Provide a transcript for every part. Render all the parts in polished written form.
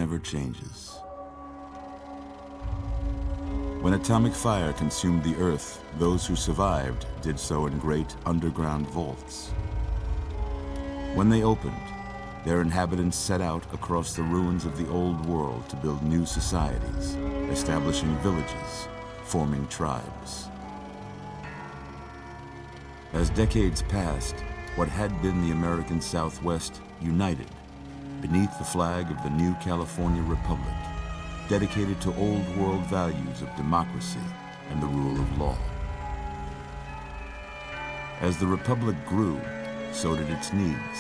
never changes. When atomic fire consumed the Earth, those who survived did so in great underground vaults. When they opened, their inhabitants set out across the ruins of the old world to build new societies, establishing villages, forming tribes. As decades passed, what had been the American Southwest united beneath the flag of the new California Republic, dedicated to old world values of democracy and the rule of law. As the Republic grew, so did its needs.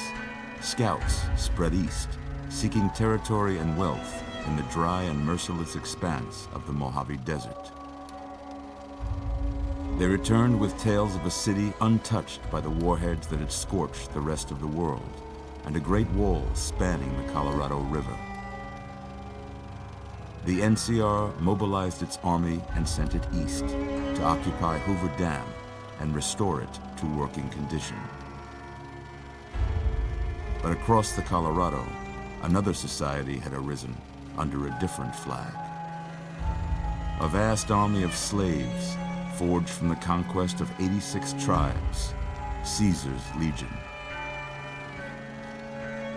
Scouts spread east, seeking territory and wealth in the dry and merciless expanse of the Mojave Desert. They returned with tales of a city untouched by the warheads that had scorched the rest of the world, and a great wall spanning the Colorado River. The NCR mobilized its army and sent it east to occupy Hoover Dam and restore it to working condition. But across the Colorado, another society had arisen under a different flag. A vast army of slaves forged from the conquest of 86 tribes, Caesar's Legion.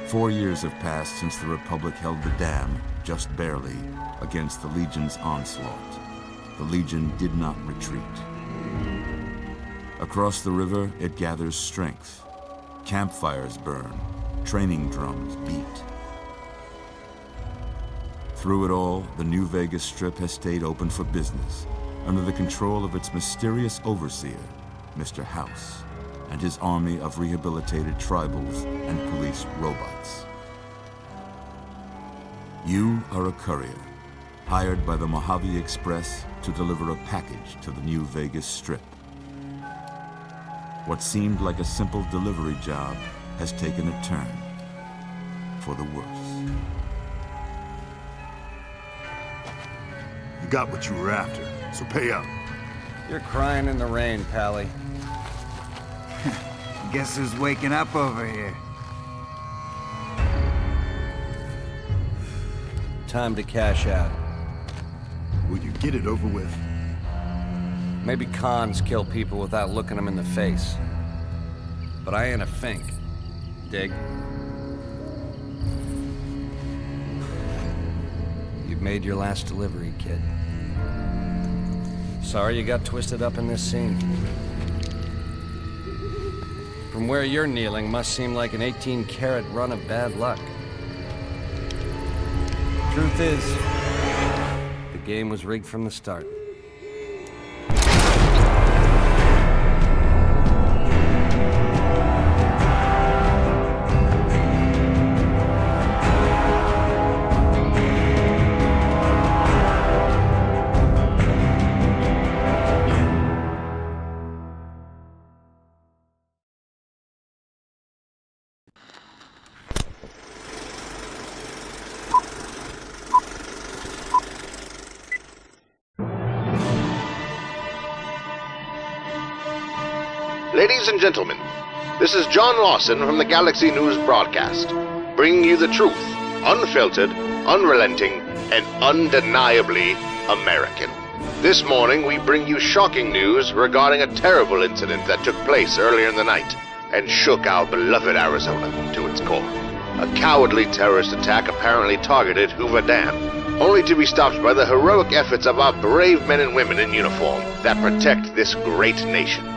4 years have passed since the Republic held the dam, just barely, against the Legion's onslaught. The Legion did not retreat. Across the river, it gathers strength. Campfires burn, training drums beat. Through it all, the New Vegas Strip has stayed open for business, under the control of its mysterious overseer, Mr. House, and his army of rehabilitated tribals and police robots. You are a courier, hired by the Mojave Express to deliver a package to the New Vegas Strip. What seemed like a simple delivery job has taken a turn for the worse. You got what you were after, so pay up. You're crying in the rain, Pally. Guess who's waking up over here? Time to cash out. Will you get it over with? Maybe cons kill people without looking them in the face. But I ain't a fink. Dig? You've made your last delivery, kid. Sorry you got twisted up in this scene. From where you're kneeling must seem like an 18-carat run of bad luck. Truth is, the game was rigged from the start. Ladies and gentlemen, this is John Lawson from the Galaxy News Broadcast, bringing you the truth, unfiltered, unrelenting, and undeniably American. This morning we bring you shocking news regarding a terrible incident that took place earlier in the night and shook our beloved Arizona to its core. A cowardly terrorist attack apparently targeted Hoover Dam, only to be stopped by the heroic efforts of our brave men and women in uniform that protect this great nation.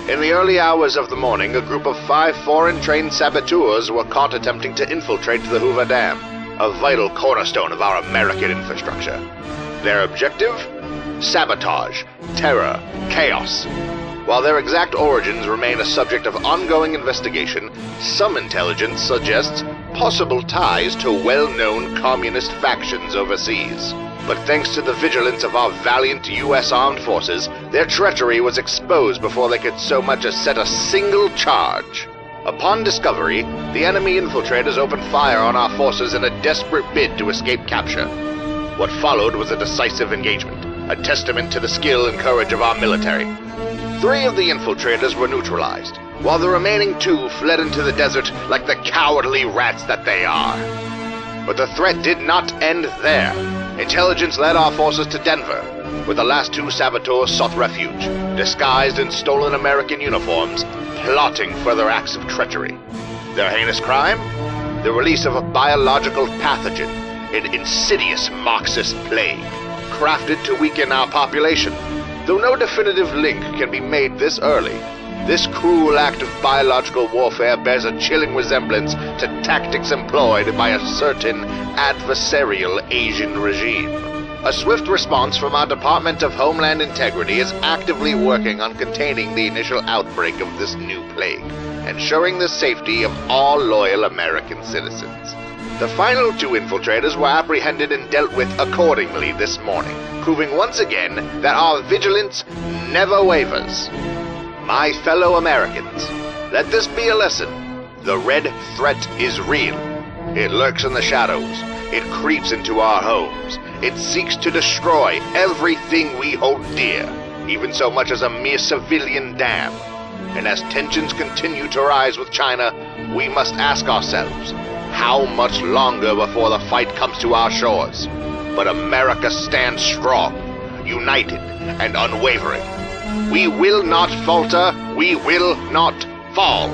In the early hours of the morning, a group of 5 foreign-trained saboteurs were caught attempting to infiltrate the Hoover Dam, a vital cornerstone of our American infrastructure. Their objective? Sabotage, terror, chaos. While their exact origins remain a subject of ongoing investigation, some intelligence suggests possible ties to well-known communist factions overseas. But thanks to the vigilance of our valiant U.S. Armed Forces, their treachery was exposed before they could so much as set a single charge. Upon discovery, the enemy infiltrators opened fire on our forces in a desperate bid to escape capture. What followed was a decisive engagement, a testament to the skill and courage of our military. 3 of the infiltrators were neutralized, while the remaining 2 fled into the desert like the cowardly rats that they are. But the threat did not end there. Intelligence led our forces to Denver, where the last two saboteurs sought refuge, disguised in stolen American uniforms, plotting further acts of treachery. Their heinous crime? The release of a biological pathogen, an insidious Marxist plague, crafted to weaken our population. Though no definitive link can be made this early, this cruel act of biological warfare bears a chilling resemblance to tactics employed by a certain adversarial Asian regime. A swift response from our Department of Homeland Integrity is actively working on containing the initial outbreak of this new plague, ensuring the safety of all loyal American citizens. The final two infiltrators were apprehended and dealt with accordingly this morning, proving once again that our vigilance never wavers. My fellow Americans, let this be a lesson. The red threat is real. It lurks in the shadows. It creeps into our homes. It seeks to destroy everything we hold dear, even so much as a mere civilian dam. And as tensions continue to rise with China, we must ask ourselves, how much longer before the fight comes to our shores? But America stands strong, united, and unwavering. We will not falter, we will not fall.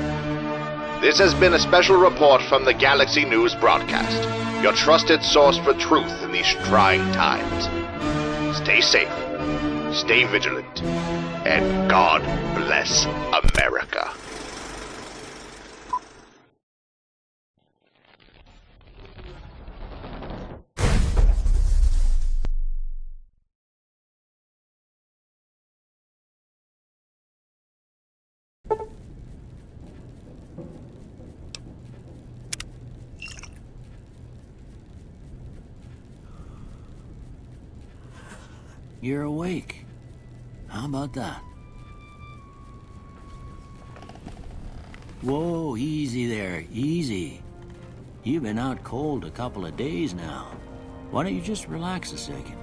This has been a special report from the Galaxy News broadcast, your trusted source for truth in these trying times. Stay safe, stay vigilant, and God bless America. You're awake. How about that? Whoa, easy there, easy. You've been out cold a couple of days now. Why don't you just relax a second?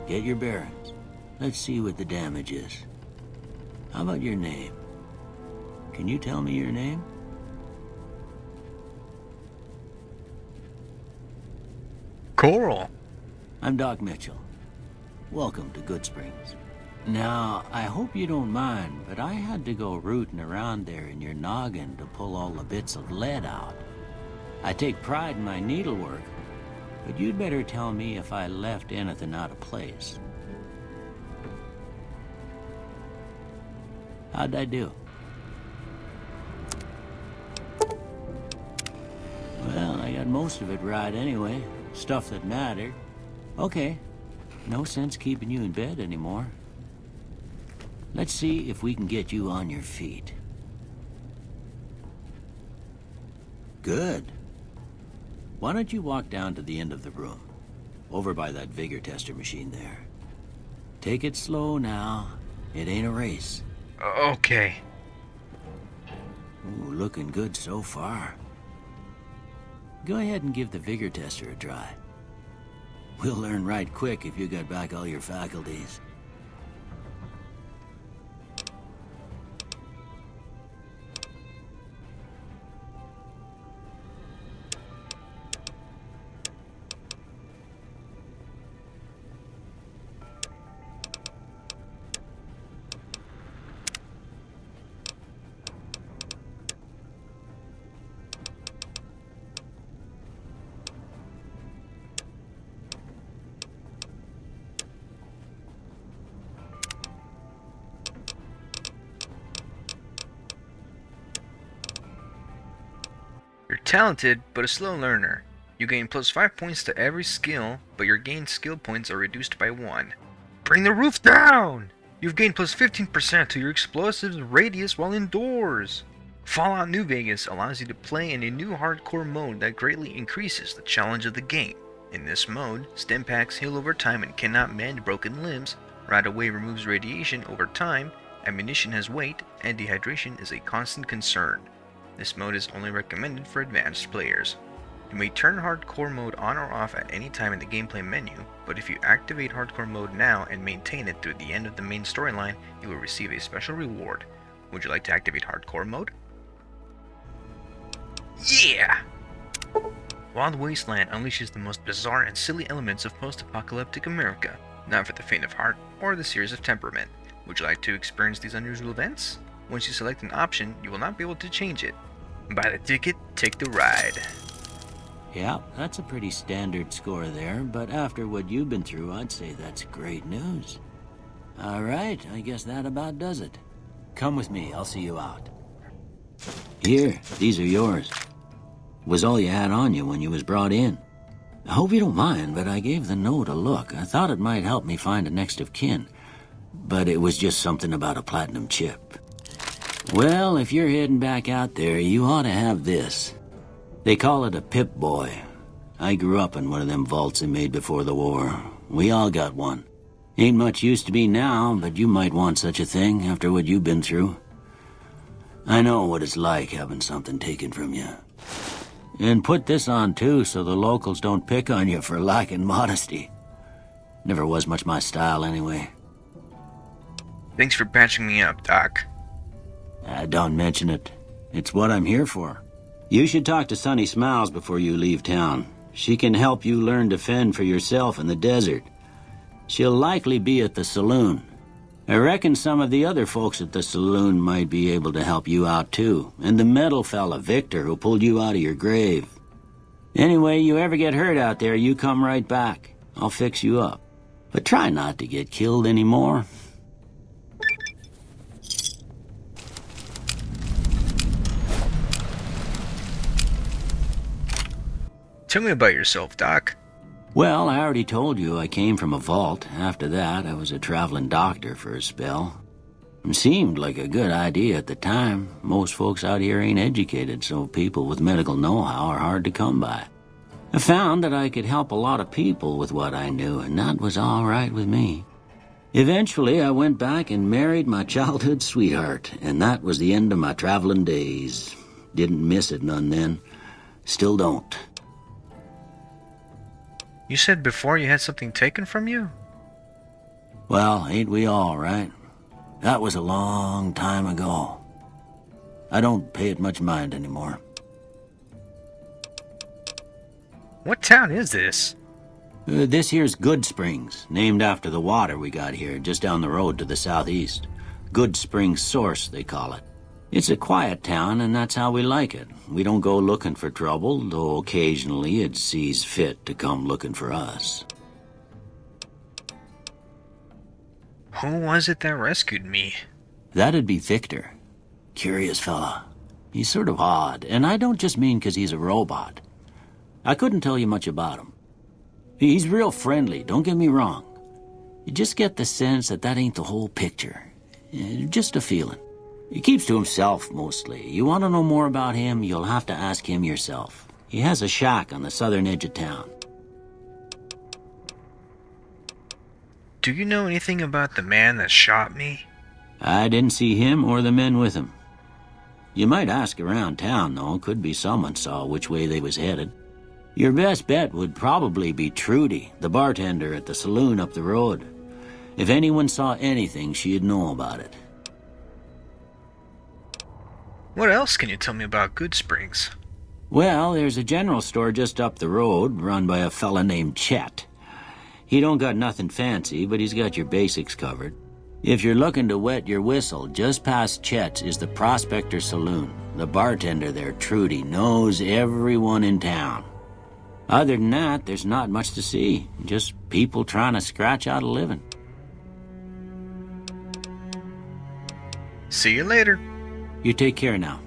Get your bearings. Let's see what the damage is. How about your name? Can you tell me your name? Coral. I'm Doc Mitchell. Welcome to Good Springs. Now, I hope you don't mind, but I had to go rooting around there in your noggin to pull all the bits of lead out. I take pride in my needlework, but you'd better tell me if I left anything out of place. How'd I do? Well, I got most of it right anyway. Stuff that mattered. Okay. No sense keeping you in bed anymore. Let's see if we can get you on your feet. Good. Why don't you walk down to the end of the room, over by that vigor tester machine there. Take it slow now. It ain't a race. Okay. Ooh, looking good so far. Go ahead and give the vigor tester a try. We'll learn right quick if you got back all your faculties. You're talented, but a slow learner. You gain plus 5 points to every skill, but your gained skill points are reduced by 1. Bring the roof down! You've gained plus 15% to your explosives radius while indoors. Fallout New Vegas allows you to play in a new hardcore mode that greatly increases the challenge of the game. In this mode, stim packs heal over time and cannot mend broken limbs, right away removes radiation over time, ammunition has weight, and dehydration is a constant concern. This mode is only recommended for advanced players. You may turn hardcore mode on or off at any time in the gameplay menu, but if you activate hardcore mode now and maintain it through the end of the main storyline, you will receive a special reward. Would you like to activate hardcore mode? Yeah! Wild Wasteland unleashes the most bizarre and silly elements of post-apocalyptic America, not for the faint of heart or the serious of temperament. Would you like to experience these unusual events? Once you select an option, you will not be able to change it. Buy the ticket, take the ride. Yeah, that's a pretty standard score there, but after what you've been through, I'd say that's great news. All right, I guess that about does it. Come with me, I'll see you out. Here, these are yours. Was all you had on you when you was brought in. I hope you don't mind, but I gave the note a look. I thought it might help me find a next of kin. But it was just something about a platinum chip. Well, if you're heading back out there, you ought to have this. They call it a Pip-Boy. I grew up in one of them vaults they made before the war. We all got one. Ain't much use to me now, but you might want such a thing after what you've been through. I know what it's like having something taken from you. And put this on too, so the locals don't pick on you for lacking modesty. Never was much my style anyway. Thanks for patching me up, Doc. Don't mention it. It's what I'm here for. You should talk to Sunny Smiles before you leave town. She can help you learn to fend for yourself in the desert. She'll likely be at the saloon. I reckon some of the other folks at the saloon might be able to help you out too. And the metal fella, Victor, who pulled you out of your grave. Anyway, you ever get hurt out there, you come right back. I'll fix you up. But try not to get killed anymore. Tell me about yourself, Doc. Well, I already told you I came from a vault. After that, I was a traveling doctor for a spell. It seemed like a good idea at the time. Most folks out here ain't educated, so people with medical know-how are hard to come by. I found that I could help a lot of people with what I knew, and that was all right with me. Eventually, I went back and married my childhood sweetheart, and that was the end of my traveling days. Didn't miss it none then. Still don't. You said before you had something taken from you? Well, ain't we all, right? That was a long time ago. I don't pay it much mind anymore. What town is this? This here's Good Springs, named after the water we got here, just down the road to the southeast. Good Springs Source, they call it. It's a quiet town, and that's how we like it. We don't go looking for trouble, though occasionally it sees fit to come looking for us. Who was it that rescued me? That'd be Victor. Curious fella. He's sort of odd, and I don't just mean 'cause he's a robot. I couldn't tell you much about him. He's real friendly, don't get me wrong. You just get the sense that ain't the whole picture. Just a feeling. He keeps to himself, mostly. You want to know more about him, you'll have to ask him yourself. He has a shack on the southern edge of town. Do you know anything about the man that shot me? I didn't see him or the men with him. You might ask around town, though. Could be someone saw which way they was headed. Your best bet would probably be Trudy, the bartender at the saloon up the road. If anyone saw anything, she'd know about it. What else can you tell me about Good Springs? Well, there's a general store just up the road, run by a fella named Chet. He don't got nothing fancy, but he's got your basics covered. If you're looking to wet your whistle, just past Chet's is the Prospector Saloon. The bartender there, Trudy, knows everyone in town. Other than that, there's not much to see. Just people trying to scratch out a living. See you later. You take care now.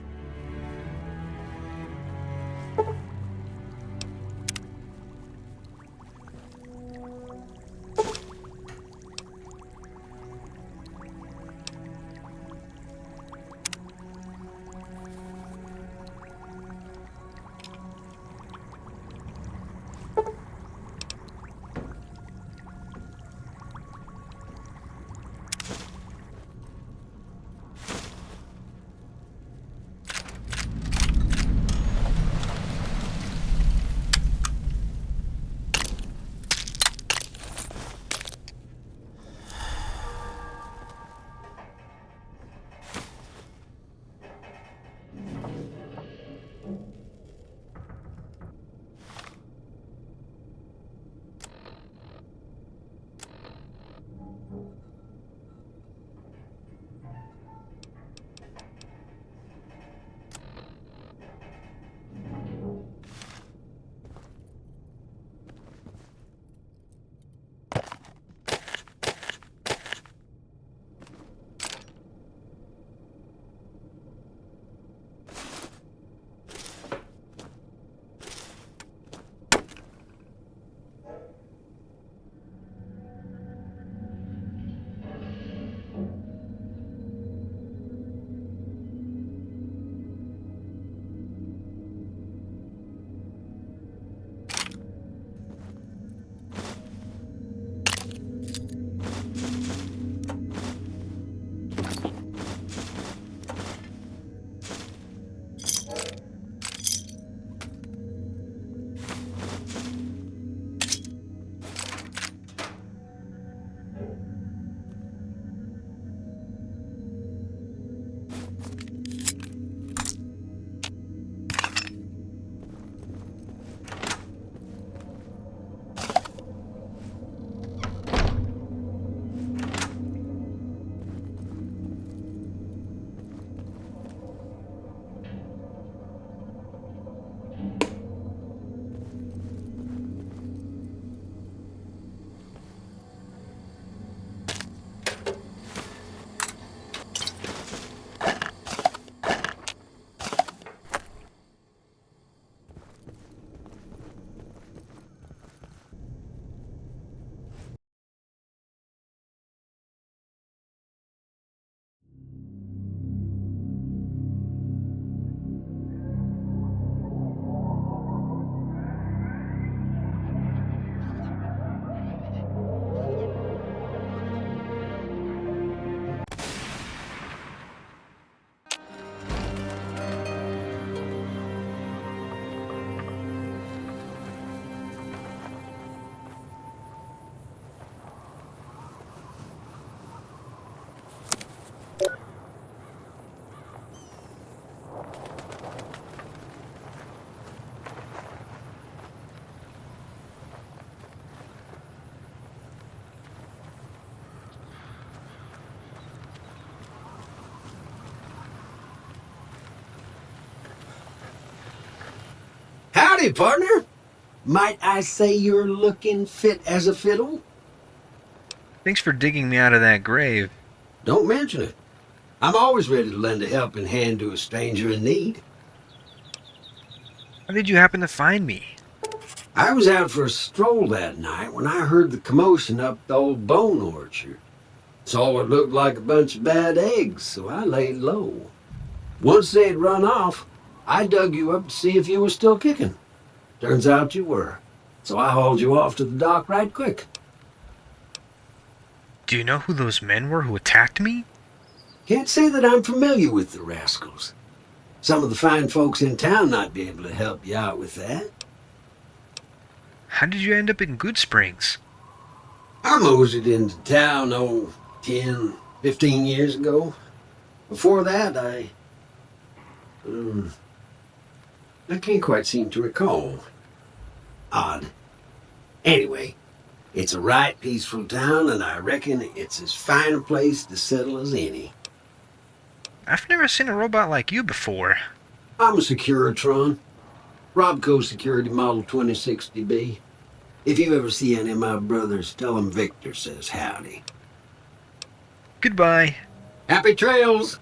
Howdy, partner. Might I say you're looking fit as a fiddle? Thanks for digging me out of that grave. Don't mention it. I'm always ready to lend a helping hand to a stranger in need. How did you happen to find me? I was out for a stroll that night when I heard the commotion up the old bone orchard. Saw what looked like a bunch of bad eggs, so I laid low. Once they had run off, I dug you up to see if you were still kicking. Turns out you were, so I hauled you off to the dock right quick. Do you know who those men were who attacked me? Can't say that I'm familiar with the rascals. Some of the fine folks in town might be able to help you out with that. How did you end up in Good Springs? I moseyed into town, 10, 15 years ago. Before that, I can't quite seem to recall. Odd. Anyway, it's a right peaceful town, and I reckon it's as fine a place to settle as any. I've never seen a robot like you before. I'm a Securitron. Robco Security Model 2060B. If you ever see any of my brothers, tell them Victor says howdy. Goodbye. Happy trails!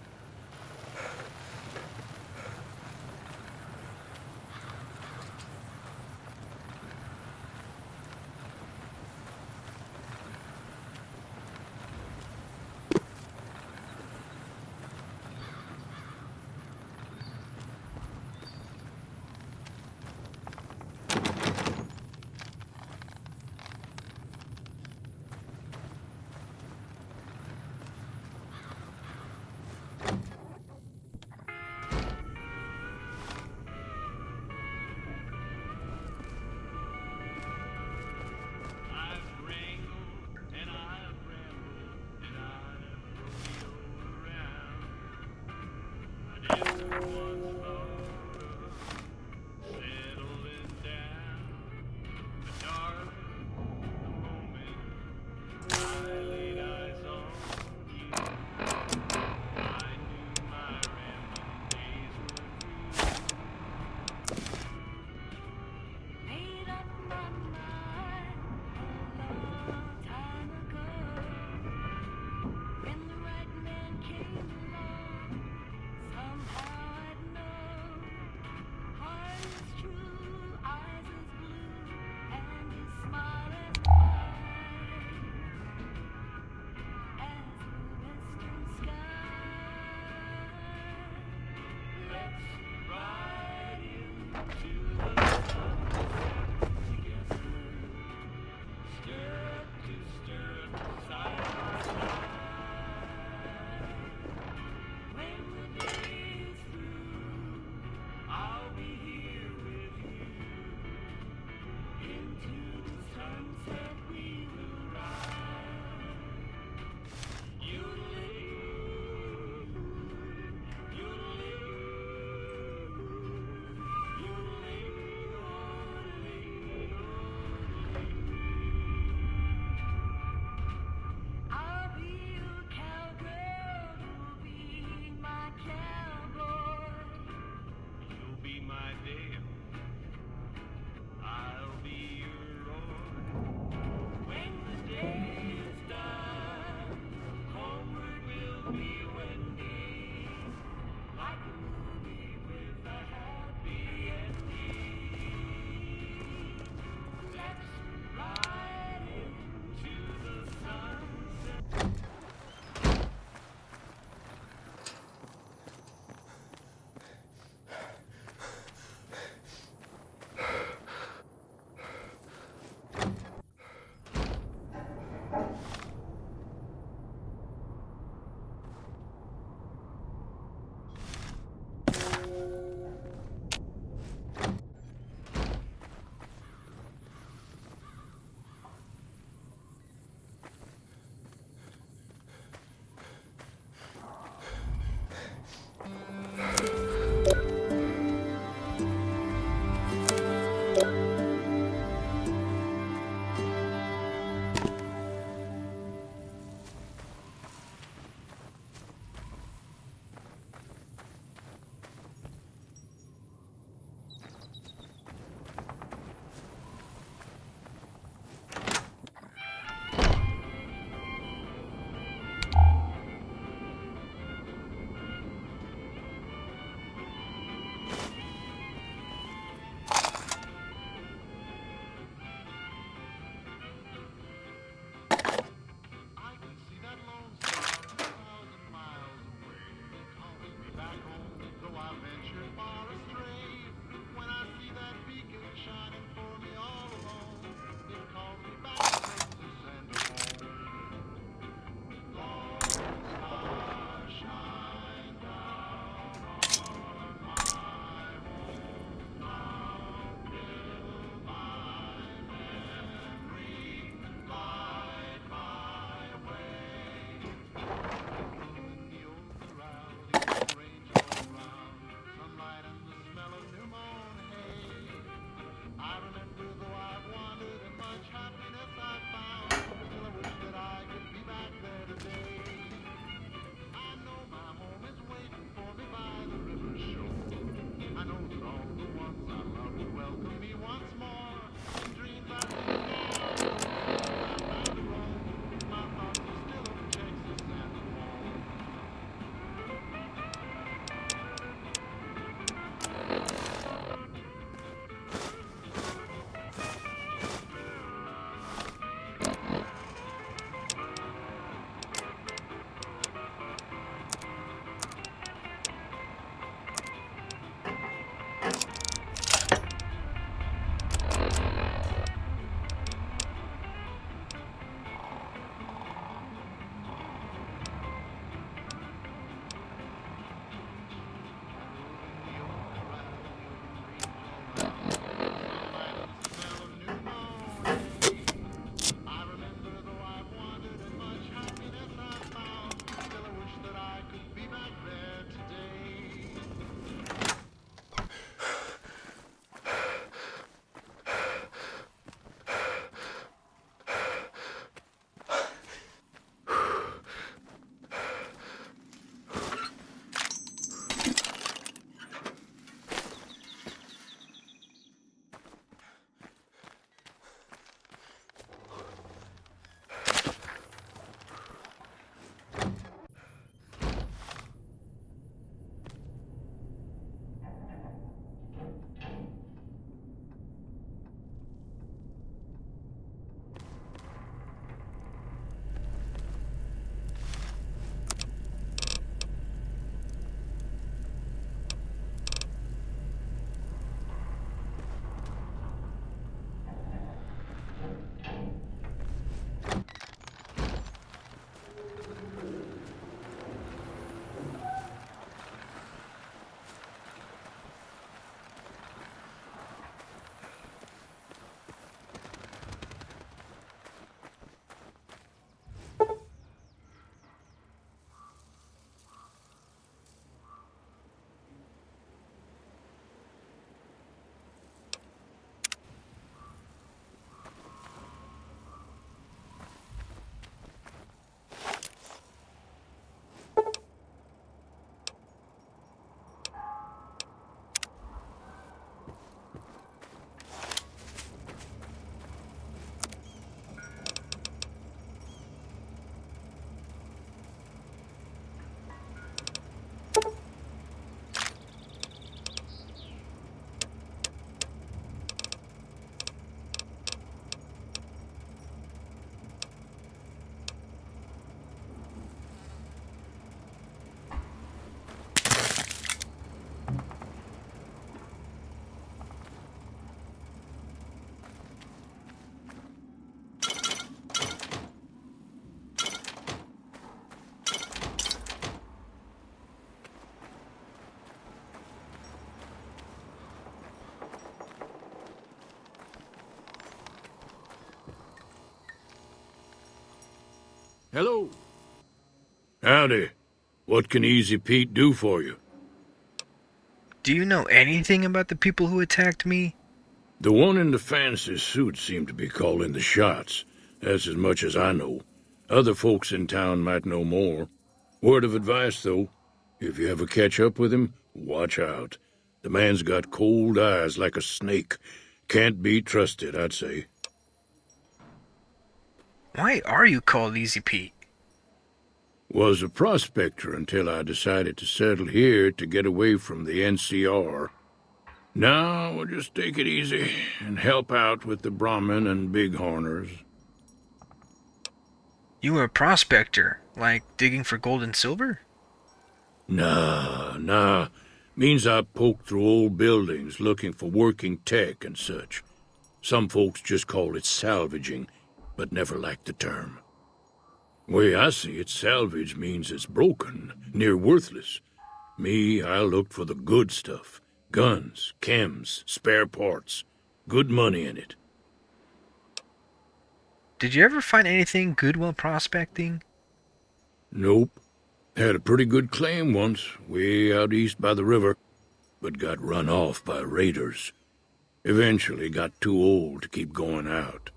Hello. Howdy. What can Easy Pete do for you? Do you know anything about the people who attacked me? The one in the fancy suit seemed to be calling the shots. That's as much as I know. Other folks in town might know more. Word of advice, though. If you ever catch up with him, watch out. The man's got cold eyes like a snake. Can't be trusted, I'd say. Why are you called Easy Pete? Was a prospector until I decided to settle here to get away from the NCR. Now we'll just take it easy and help out with the Brahmin and Bighorners. You were a prospector, like digging for gold and silver? Nah. Means I poke through old buildings looking for working tech and such. Some folks just call it salvaging, but never liked the term. Way I see it, salvage means it's broken, near worthless. Me, I looked for the good stuff. Guns, chems, spare parts. Good money in it. Did you ever find anything good while prospecting? Nope. Had a pretty good claim once, way out east by the river, but got run off by raiders. Eventually got too old to keep going out.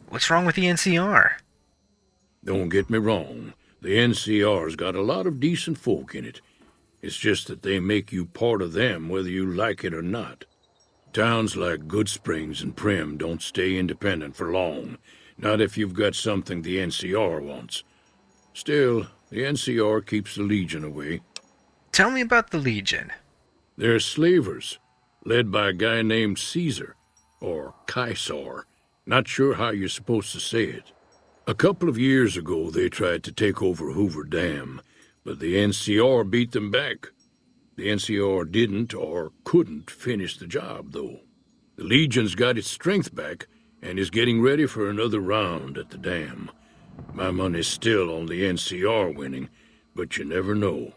What's wrong with the NCR? Don't get me wrong, the NCR's got a lot of decent folk in it. It's just that they make you part of them whether you like it or not. Towns like Goodsprings and Prim don't stay independent for long, not if you've got something the NCR wants. Still, the NCR keeps the Legion away. Tell me about the Legion. They're slavers, led by a guy named Caesar, or Caesar. Not sure how you're supposed to say it. A couple of years ago, they tried to take over Hoover Dam, but the NCR beat them back. The NCR didn't or couldn't finish the job, though. The Legion's got its strength back and is getting ready for another round at the dam. My money's still on the NCR winning, but you never know.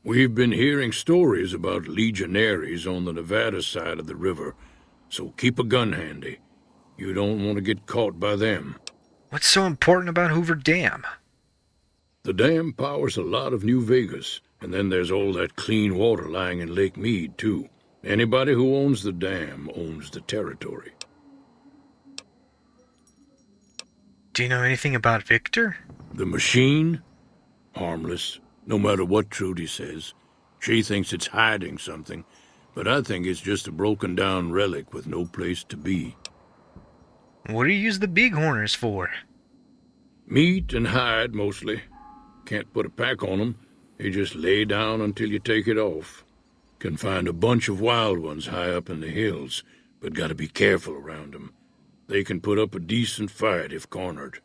We've been hearing stories about legionaries on the Nevada side of the river, so keep a gun handy. You don't want to get caught by them. What's so important about Hoover Dam? The dam powers a lot of New Vegas, and then there's all that clean water lying in Lake Mead, too. Anybody who owns the dam owns the territory. Do you know anything about Victor? The machine? Harmless, no matter what Trudy says. She thinks it's hiding something, but I think it's just a broken-down relic with no place to be. What do you use the Bighorners for? Meat and hide, mostly. Can't put a pack on them. You just lay down until you take it off. Can find a bunch of wild ones high up in the hills, but gotta be careful around them. They can put up a decent fight if cornered.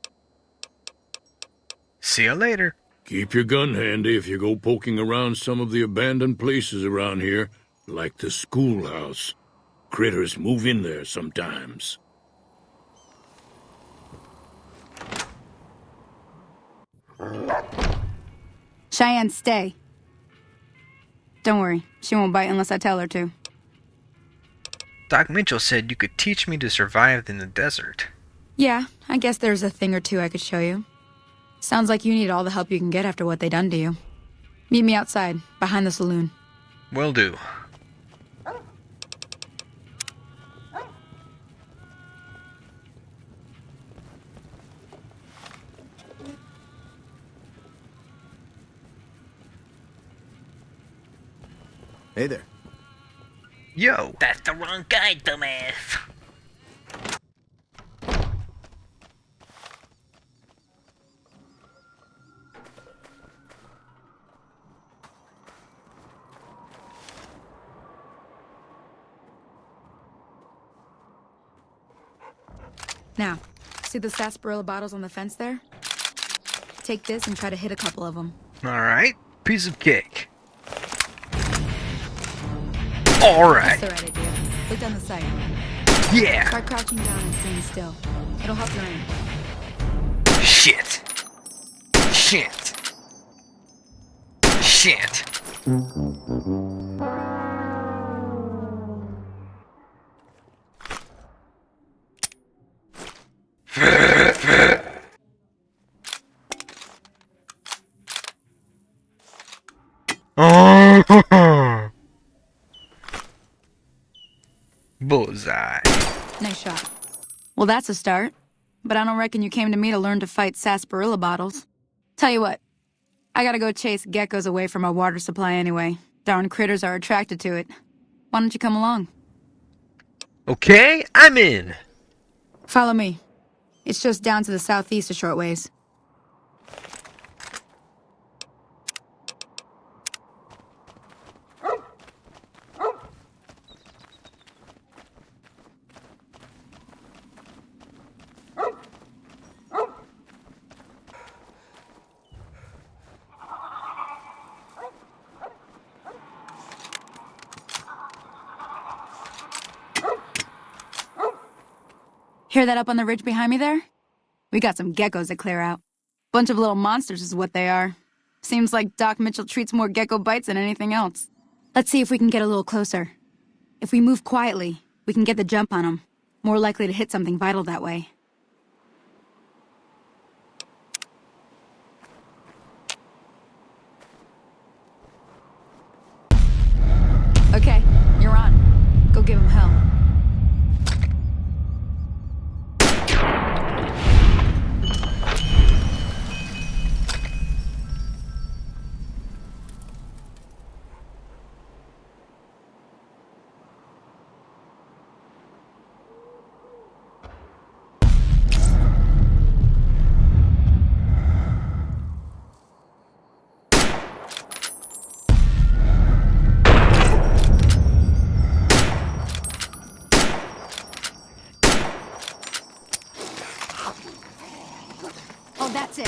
See you later. Keep your gun handy if you go poking around some of the abandoned places around here, like the schoolhouse. Critters move in there sometimes. Cheyenne, stay. Don't worry, she won't bite unless I tell her to. Doc Mitchell said you could teach me to survive in the desert. Yeah, I guess there's a thing or two I could show you. Sounds like you need all the help you can get after what they done to you. Meet me outside, behind the saloon. Will do. Hey there. Yo! That's the wrong guy, dumbass. Now, see the sarsaparilla bottles on the fence there? Take this and try to hit a couple of them. Alright, piece of cake. Alright. That's the right idea. Look down the sight. Yeah! Try crouching down and staying still. It'll help your aim. Shit. Shit. Shit. Bullseye. Nice shot. Well, that's a start. But I don't reckon you came to me to learn to fight sarsaparilla bottles. Tell you what, I gotta go chase geckos away from our water supply anyway. Darn critters are attracted to it. Why don't you come along? Okay, I'm in. Follow me. It's just down to the southeast a short ways. Hear that up on the ridge behind me there? We got some geckos to clear out. Bunch of little monsters is what they are. Seems like Doc Mitchell treats more gecko bites than anything else. Let's see if we can get a little closer. If we move quietly, we can get the jump on them. More likely to hit something vital that way. Okay, you're on. Go give him hell. Oh, that's it.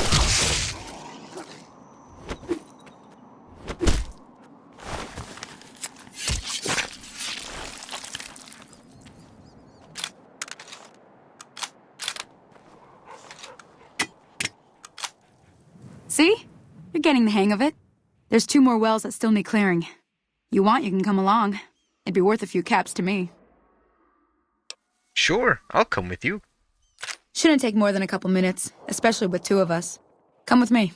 See? You're getting the hang of it. There's 2 more wells that still need clearing. You want, you can come along. It'd be worth a few caps to me. Sure, I'll come with you. Shouldn't take more than a couple minutes, especially with 2 of us. Come with me.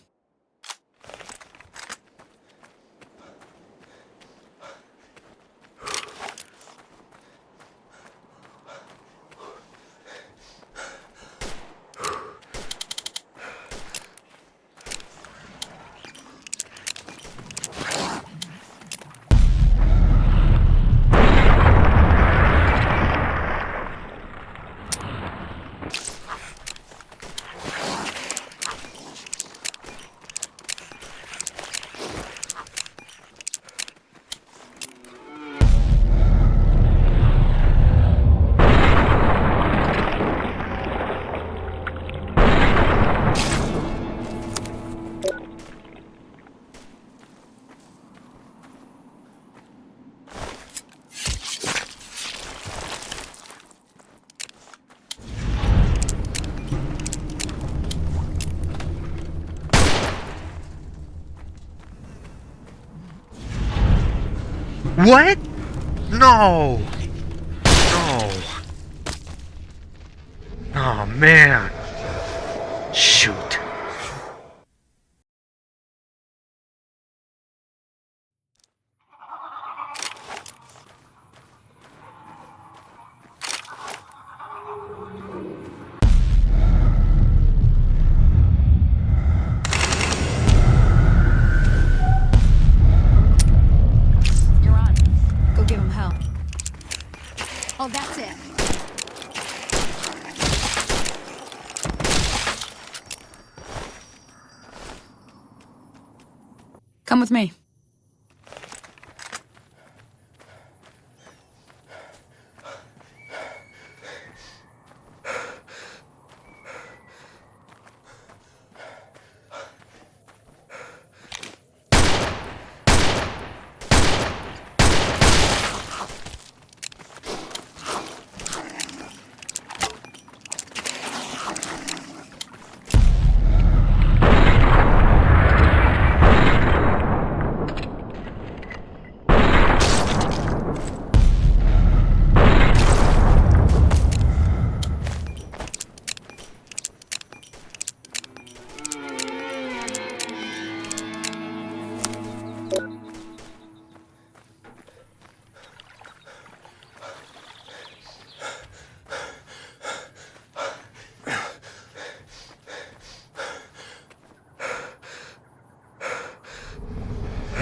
What? No! No. Oh, man. Shoot. Give him hell. Oh, that's it. Come with me.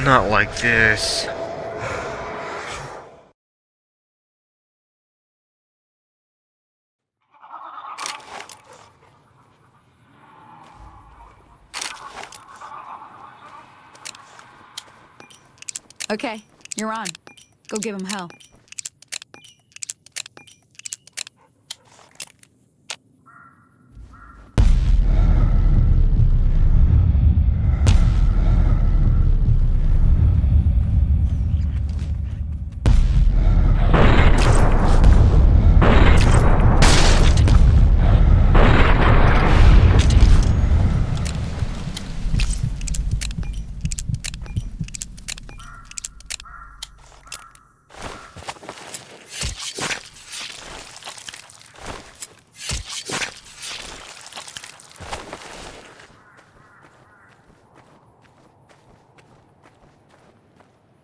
Not like this. Okay, you're on. Go give him hell.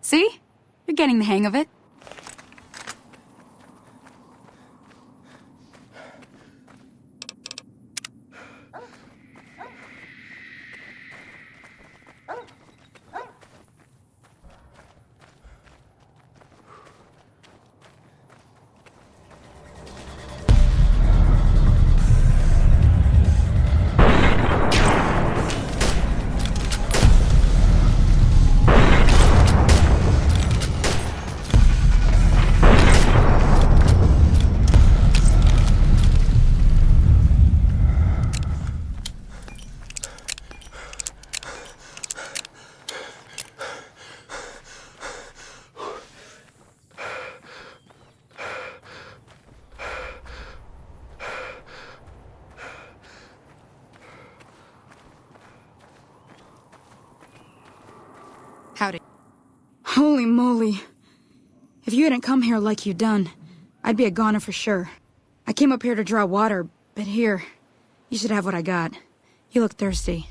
See? You're getting the hang of it. Howdy. Holy moly. If you hadn't come here like you done, I'd be a goner for sure. I came up here to draw water, but here, you should have what I got. You look thirsty.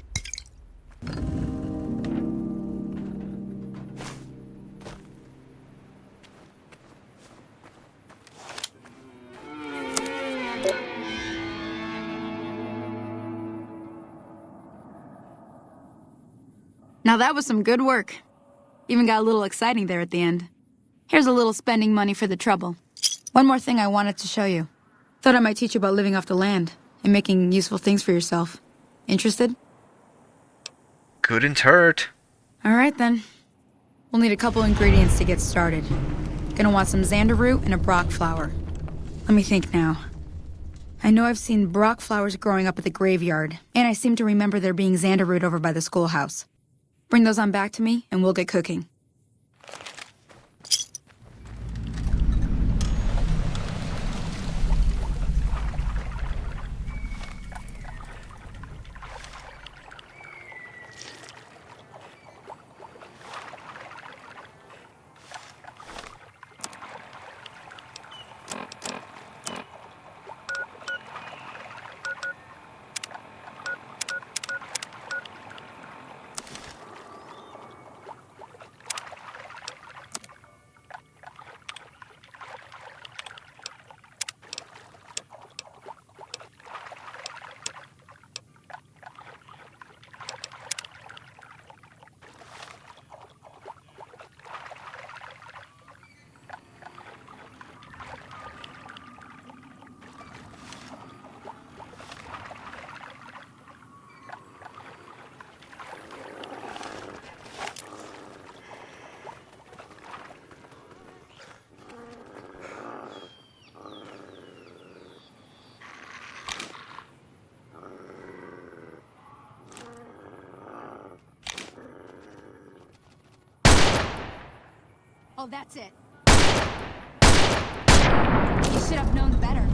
Now that was some good work. Even got a little exciting there at the end. Here's a little spending money for the trouble. One more thing I wanted to show you. Thought I might teach you about living off the land and making useful things for yourself. Interested? Couldn't hurt. All right then. We'll need a couple ingredients to get started. Gonna want some xander root and a brock flower. Let me think now. I know I've seen brock flowers growing up at the graveyard, and I seem to remember there being xander root over by the schoolhouse. Bring those on back to me, and we'll get cooking. Oh, that's it. You should have known better.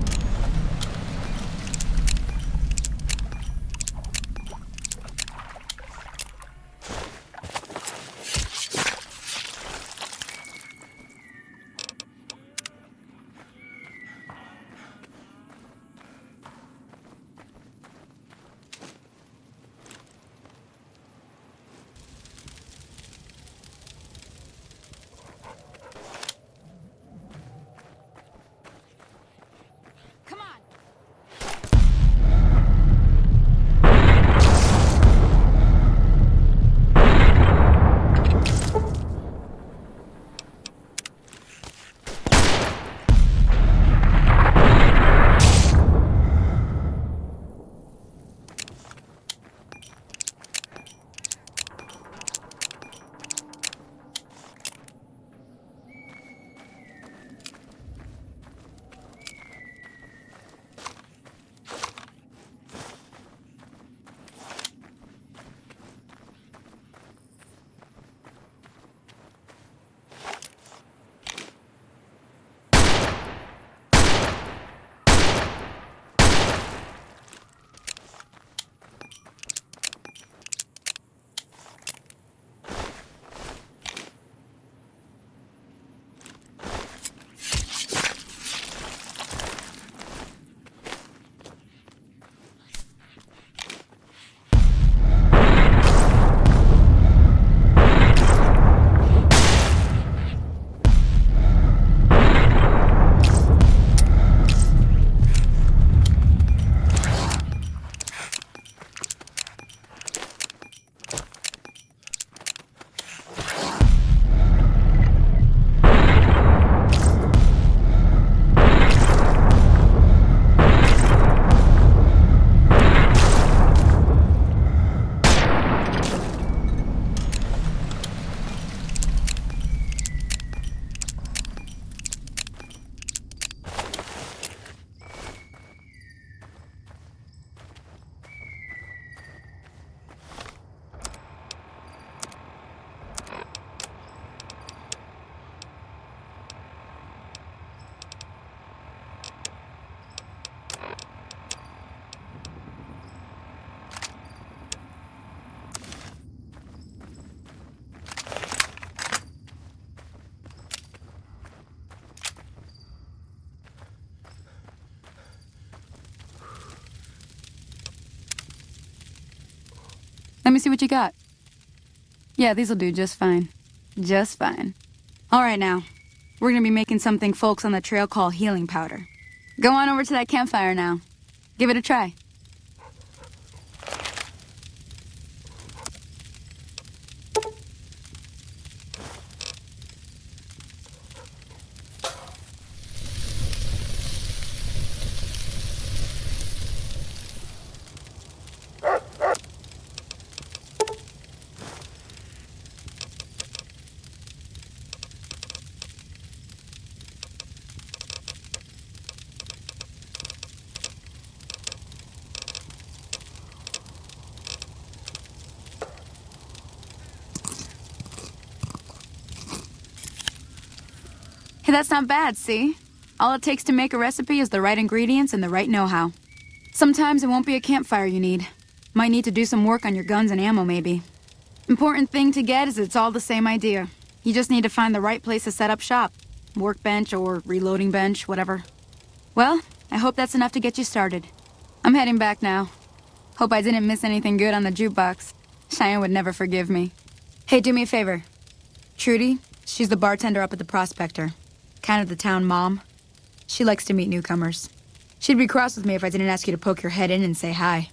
me see what you got. Yeah, these'll do just fine. Just fine. All right, now. We're gonna be making something folks on the trail call healing powder. Go on over to that campfire now. Give it a try. Hey, that's not bad, see? All it takes to make a recipe is the right ingredients and the right know-how. Sometimes it won't be a campfire you need. Might need to do some work on your guns and ammo, maybe. Important thing to get is it's all the same idea. You just need to find the right place to set up shop. Workbench or reloading bench, whatever. Well, I hope that's enough to get you started. I'm heading back now. Hope I didn't miss anything good on the jukebox. Cheyenne would never forgive me. Hey, do me a favor. Trudy, she's the bartender up at the Prospector. Kind of the town mom. She likes to meet newcomers. She'd be cross with me if I didn't ask you to poke your head in and say hi.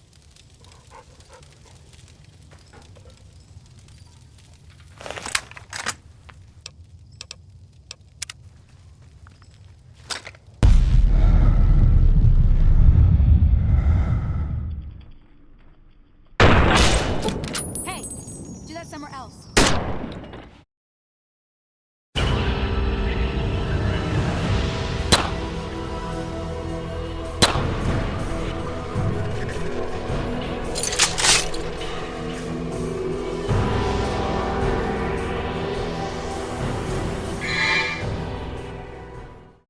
Hey, do that somewhere else.